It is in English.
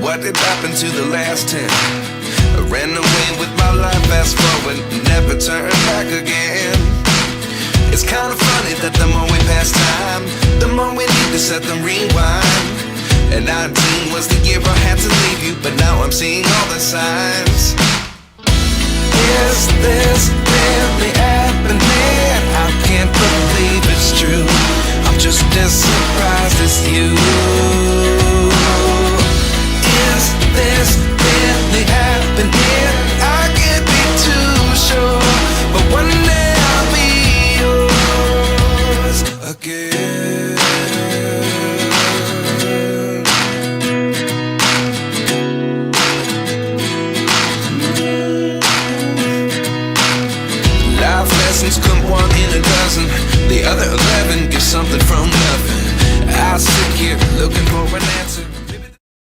what did happen to the last 10? I ran away with my life, fast forward, never turn back again. It's kind of funny that the more we pass time, the more we need to set them rewind. And 19 was the year I had to leave you, but now I'm seeing all the signs. Is this really happening? I can't believe it's true. I'm just as surprised as you. Is this really happening? I can't be too sure, but one day I'll be yours again. Life lessons come one in a dozen. The other 11 give something from nothing. I sit here looking for an answer.